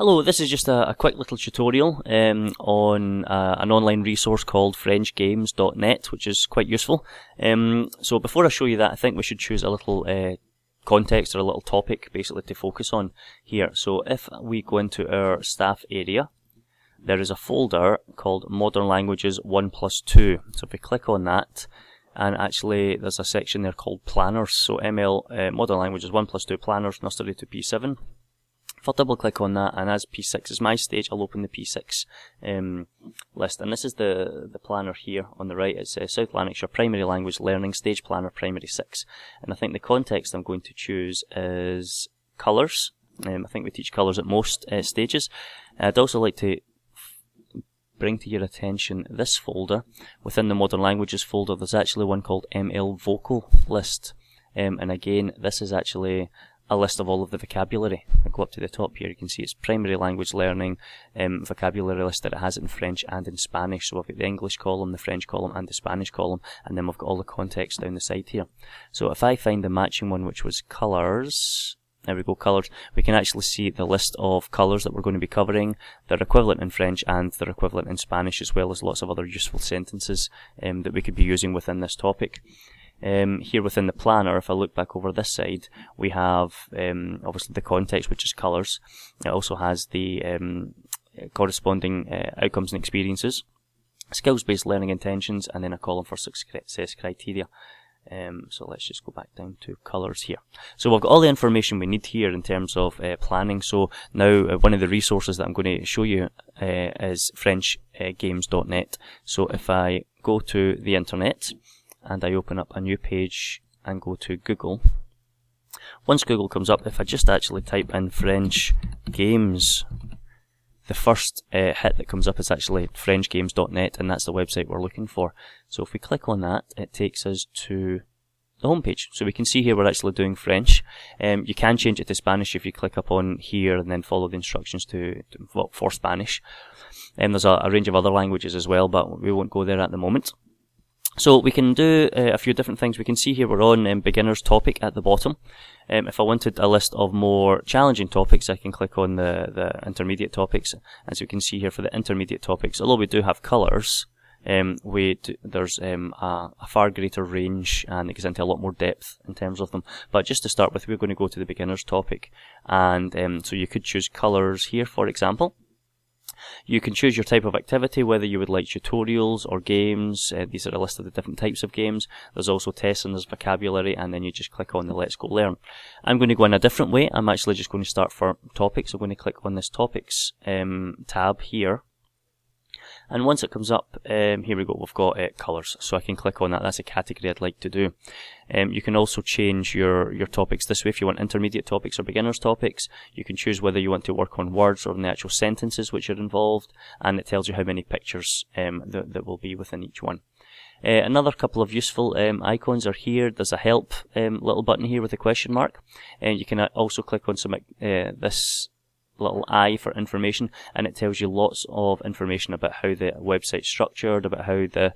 Hello, this is just a quick little tutorial on an online resource called FrenchGames.net, which is quite useful. So before I show you that, I think we should choose a little context or a little topic basically to focus on here. So if we go into our staff area, there is a folder called Modern Languages 1+2. So if we click on that, and actually there's a section there called Planners. So Modern Languages 1+2 Planners, Nursery to P7. If I double click on that, and as P6 is my stage, I'll open the P6 list. And this is the planner here on the right. It says South Lanarkshire Primary Language Learning Stage Planner Primary 6. And I think the context I'm going to choose is colours. I think we teach colours at most stages. I'd also like to bring to your attention this folder. Within the Modern Languages folder, there's actually one called ML Vocal List. And again, this is actually a list of all of the vocabulary. I go up to the top here, you can see it's primary language learning vocabulary list that it has it in French and in Spanish. So I've got the English column, the French column and the Spanish column, and then we've got all the context down the side here. So if I find the matching one, which was colours, there we go, colours, we can actually see the list of colours that we're going to be covering, their equivalent in French and their equivalent in Spanish, as well as lots of other useful sentences that we could be using within this topic. Here within the planner, if I look back over this side, we have obviously the context, which is colours. It also has the corresponding outcomes and experiences, skills-based learning intentions, and then a column for success criteria. So let's just go back down to colours here. So we've got all the information we need here in terms of planning. So now one of the resources that I'm going to show you is FrenchGames.net. So if I go to the internet, and I open up a new page and go to Google. Once Google comes up, if I just actually type in French Games, the first hit that comes up is actually FrenchGames.net, and that's the website we're looking for. So if we click on that, it takes us to the home page. So we can see here we're actually doing French. You can change it to Spanish if you click up on here and then follow the instructions for Spanish. There's a range of other languages as well, but we won't go there at the moment. So we can do a few different things. We can see here we're on beginner's topic at the bottom. If I wanted a list of more challenging topics, I can click on the intermediate topics. As you can see here for the intermediate topics, although we do have colours, there's a far greater range and it goes into a lot more depth in terms of them. But just to start with, we're going to go to the beginner's topic. And so you could choose colours here, for example. You can choose your type of activity, whether you would like tutorials or games. These are a list of the different types of games. There's also tests and there's vocabulary, and then you just click on the Let's Go Learn. I'm going to go in a different way. I'm actually just going to start for topics. I'm going to click on this topics tab here. And once it comes up, here we go, we've got colours. So I can click on that. That's a category I'd like to do. You can also change your topics this way. If you want intermediate topics or beginner's topics, you can choose whether you want to work on words or on the actual sentences which are involved, and it tells you how many pictures that will be within each one. Another couple of useful icons are here. There's a help little button here with a question mark. You can also click on this little I for information, and it tells you lots of information about how the website's structured, about how the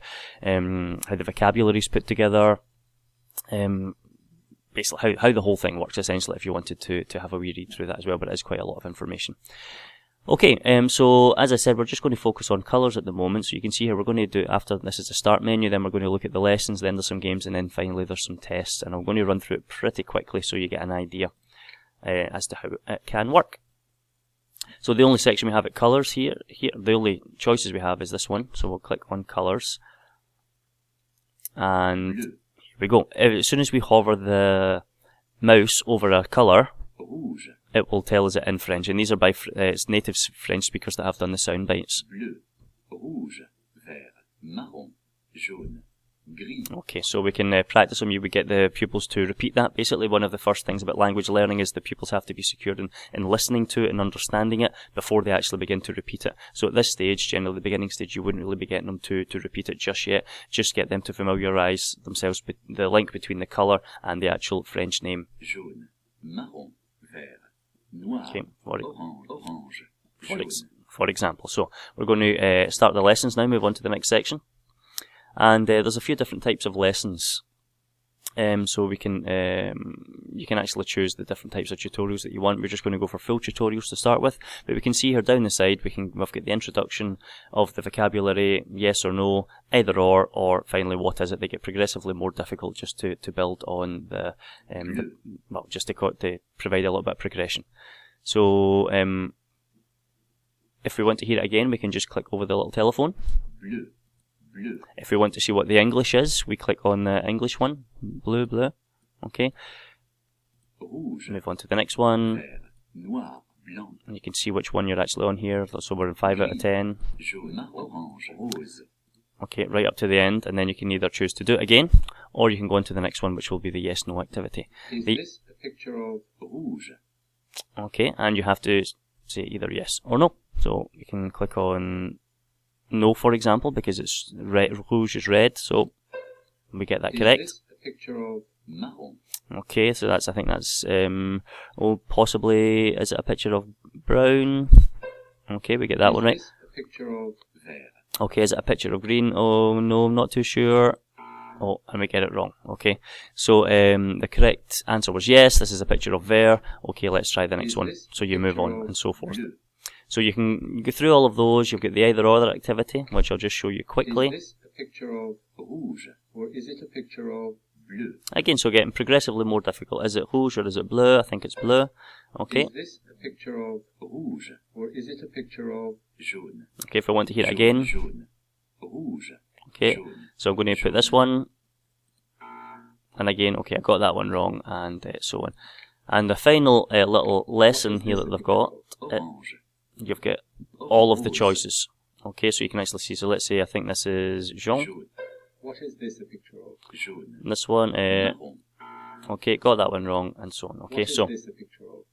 vocabulary is put together, basically how the whole thing works essentially, if you wanted to have a wee read through that as well, but it is quite a lot of information. Okay, so as I said, we're just going to focus on colours at the moment. So you can see here we're going to do, after this is the start menu, then we're going to look at the lessons, then there's some games, and then finally there's some tests, and I'm going to run through it pretty quickly so you get an idea as to how it can work. So the only section we have at colours here, the only choices we have is this one. So we'll click on colours. And here we go. As soon as we hover the mouse over a colour, it will tell us it in French. And these are by it's native French speakers that have done the sound bites. Bleu, rouge, vert, marron, jaune. Okay, so we can practice them. You would get the pupils to repeat that. Basically, one of the first things about language learning is the pupils have to be secured in listening to it and understanding it before they actually begin to repeat it. So at this stage, generally the beginning stage, you wouldn't really be getting them to repeat it just yet. Just get them to familiarise themselves with the link between the colour and the actual French name. Jaune, marron, vert, noir, okay, orange, jaune. For example. So we're going to start the lessons now, move on to the next section. And there's a few different types of lessons. So we can you can actually choose the different types of tutorials that you want. We're just going to go for full tutorials to start with, but we can see here down the side we've got the introduction of the vocabulary, yes or no, either or finally what is it. They get progressively more difficult just to build on just to provide a little bit of progression. So if we want to hear it again, we can just click over the little telephone. Bleu, bleu, If we want to see what the English is, we click on the English one. Bleu, bleu. Okay. rouge, Move on to the next one. vert, noir, blanc, And you can see which one you're actually on here. So we're in 5 out of 10. jaune, orange, rose, Okay, right up to the end. And then you can either choose to do it again, or you can go on to the next one, which will be the yes-no activity. Is The- this a picture of rouge? Okay, and you have to say either yes or no. So you can click on no, for example, because it's red, rouge is red, so we get that Is correct. this a picture of marron? Okay, so I think that's, possibly, is it a picture of brown? Okay, we get that one right. Is this a picture of vert? Okay, is it a picture of green? Oh, no, I'm not too sure. Oh, and we get it wrong. Okay, so the correct answer was yes, this is a picture of vert. Okay, let's try the next Is one. this So you a move picture on of and so forth. bleu? So you can go through all of those. You've got the either or activity, which I'll just show you quickly. Is this a picture of rouge, or is it a picture of bleu? Again, so getting progressively more difficult. Is it rouge or is it bleu? I think it's bleu. Okay. Is this a picture of rouge, or is it a picture of jaune? Okay, if I want to hear it Jaune, again. jaune, rouge, Okay, jaune, so I'm going to put this one. And again, okay, I got that one wrong, and so on. And the final little lesson here that they've got, orange, you've got all of the choices. Okay, so you can actually see, so let's say I think this is jaune. jaune. What is this a picture of? Jaune, This one, marron. okay, got that one wrong, and so on. Okay, What is so this a picture of?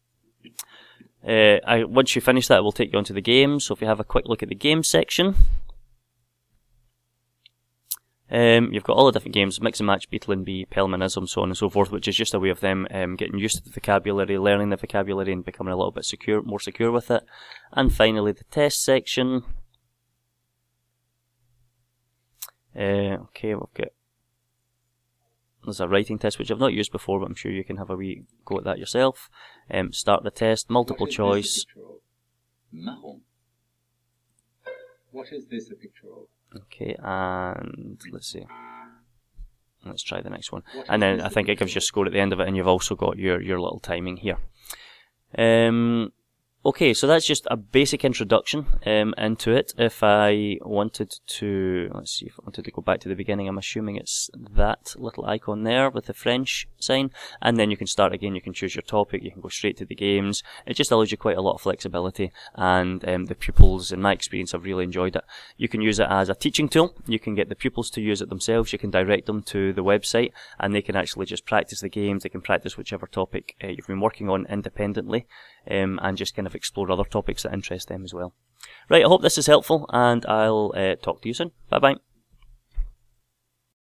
once you finish that, it will take you onto the games. So if you have a quick look at the game section, you've got all the different games, Mix and Match, Beetle and Bee, Pelmanism, so on and so forth, which is just a way of them getting used to the vocabulary, learning the vocabulary and becoming a little bit more secure with it. And finally, the test section. Okay, we've got, there's a writing test, which I've not used before, but I'm sure you can have a wee go at that yourself. Start the test, multiple What is choice. this a picture of? Marron. What is this a picture of? Okay, and let's see. Let's try the next one. What And is then this I a think it gives picture you a of? score at the end of it, and you've also got your little timing here. Okay, so that's just a basic introduction into it. If I wanted to, let's see, if I wanted to go back to the beginning, I'm assuming it's that little icon there with the French sign, and then you can start again, you can choose your topic, you can go straight to the games. It just allows you quite a lot of flexibility, and the pupils, in my experience, have really enjoyed it. You can use it as a teaching tool, you can get the pupils to use it themselves, you can direct them to the website, and they can actually just practice the games, they can practice whichever topic you've been working on independently, and just kind of explore other topics that interest them as well. Right, I hope this is helpful, and I'll talk to you soon. Bye bye.